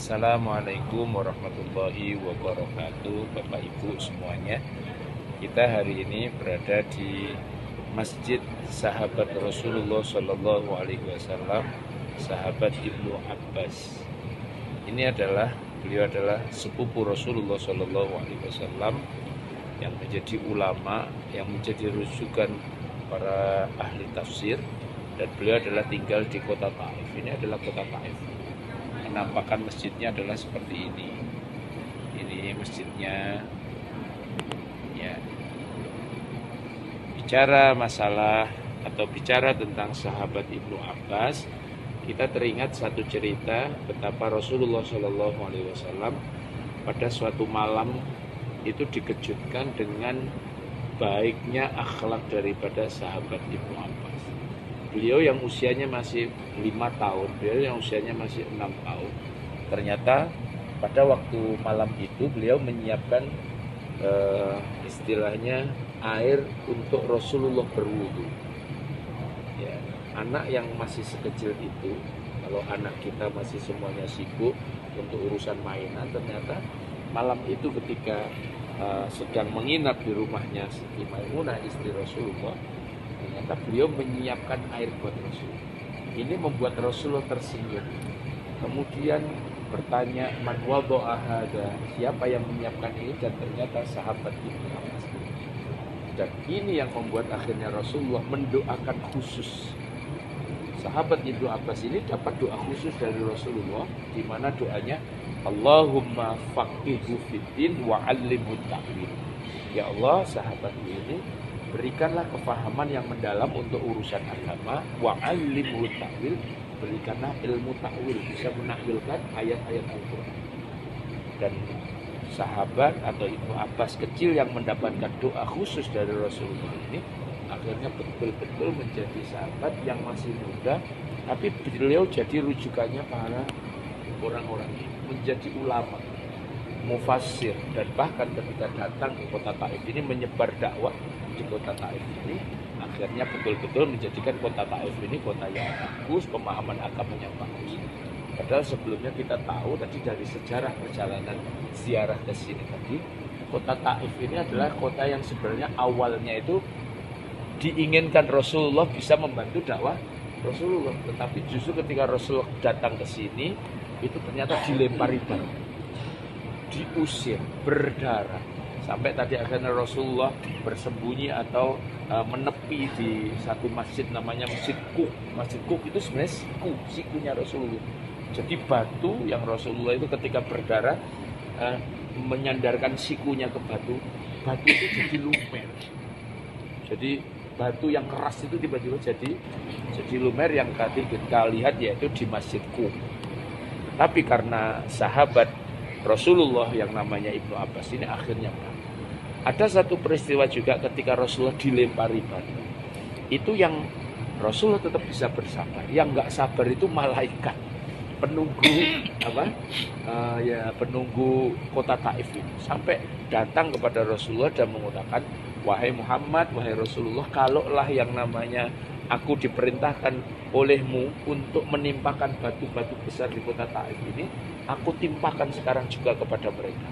Assalamualaikum warahmatullahi wabarakatuh, Bapak Ibu semuanya. Kita hari ini berada di Masjid Sahabat Rasulullah Shallallahu Alaihi Wasallam, Sahabat Ibnu Abbas. Beliau adalah sepupu Rasulullah Shallallahu Alaihi Wasallam yang menjadi ulama, yang menjadi rujukan para ahli tafsir, dan beliau adalah tinggal di kota Taif. Ini adalah kota Taif. Penampakan masjidnya adalah seperti ini. Ini masjidnya. Ya. Bicara masalah atau bicara tentang sahabat Ibnu Abbas, kita teringat satu cerita betapa Rasulullah Shallallahu Alaihi Wasallam pada suatu malam itu dikejutkan dengan baiknya akhlak daripada sahabat Ibnu Abbas. Beliau yang usianya masih 5 tahun, beliau yang usianya masih 6 tahun. Ternyata pada waktu malam itu beliau menyiapkan istilahnya air untuk Rasulullah berwudu. Ya, anak yang masih sekecil itu, kalau anak kita masih semuanya sibuk untuk urusan mainan, ternyata malam itu ketika sedang menginap di rumahnya Siti Maimunah, istri Rasulullah, ternyata beliau menyiapkan air buat Rasul. Ini membuat Rasulullah tersenyum. Kemudian bertanya, man wadha'a hadza, siapa yang menyiapkan ini? Dan ternyata sahabat Ibnu Abbas. Dan ini yang membuat akhirnya Rasulullah mendoakan khusus. Sahabat Ibnu Abbas ini dapat doa khusus dari Rasulullah, di mana doanya Allahumma faqihhu fiddin wa 'allimhu ta'wil. Ya Allah, sahabatku ini berikanlah kefahaman yang mendalam untuk urusan agama, wa 'allimhu ta'wil, berikanlah ilmu ta'wil, bisa menakwilkan ayat-ayat Al-Qur'an. Dan sahabat atau Ibnu Abbas kecil yang mendapatkan doa khusus dari Rasulullah ini akhirnya betul-betul menjadi sahabat yang masih muda, tapi beliau jadi rujukannya para orang-orang ini, menjadi ulama, mufassir, dan bahkan ketika datang ke kota Taif ini menyebar dakwah di kota Taif ini, akhirnya betul-betul menjadikan kota Taif ini kota yang bagus, pemahaman agamanya bagus. Padahal sebelumnya kita tahu tadi dari sejarah perjalanan ziarah ke sini tadi, kota Taif ini adalah kota yang sebenarnya awalnya itu diinginkan Rasulullah bisa membantu dakwah Rasulullah, tetapi justru ketika Rasulullah datang ke sini itu ternyata dilempari batu, diusir, berdarah, sampai tadi akhirnya Rasulullah bersembunyi atau menepi di satu masjid namanya Masjid Kuk. Masjid Kuk itu sebenarnya sikunya Rasulullah. Jadi batu yang Rasulullah itu ketika berdarah menyandarkan sikunya ke batu, batu itu jadi lumer. Jadi batu yang keras itu tiba-tiba jadi lumer yang tadi kita lihat yaitu di Masjid Kuk. Tapi karena sahabat Rasulullah yang namanya Ibnu Abbas ini akhirnya ada satu peristiwa juga ketika Rasulullah dilempari batu. Itu yang Rasulullah tetap bisa bersabar. Yang nggak sabar itu malaikat penunggu penunggu kota Taif ini, sampai datang kepada Rasulullah dan mengatakan, wahai Muhammad, wahai Rasulullah, kalaulah yang namanya aku diperintahkan olehmu untuk menimpakan batu-batu besar di kota Taif ini, aku timpakan sekarang juga kepada mereka.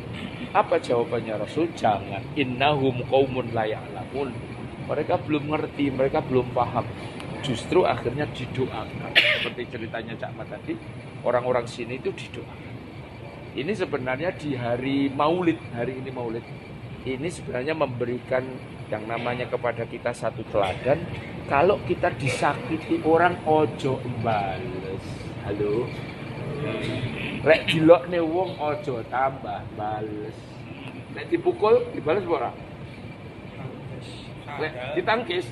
Apa jawabannya Rasul? Jangan. Innahum qaumun la ya'lamun. Mereka belum ngerti, mereka belum paham. Justru akhirnya didoakan. Seperti ceritanya Cak Mat tadi, orang-orang sini itu didoakan. Ini sebenarnya di hari Maulid, hari ini Maulid. Ini sebenarnya memberikan yang namanya kepada kita satu teladan. Kalau kita disakiti orang, ojo bales. Halo. Lek dilokne wong ojo tambah bales. Lek dipukul dibales ora? Lek ditangkis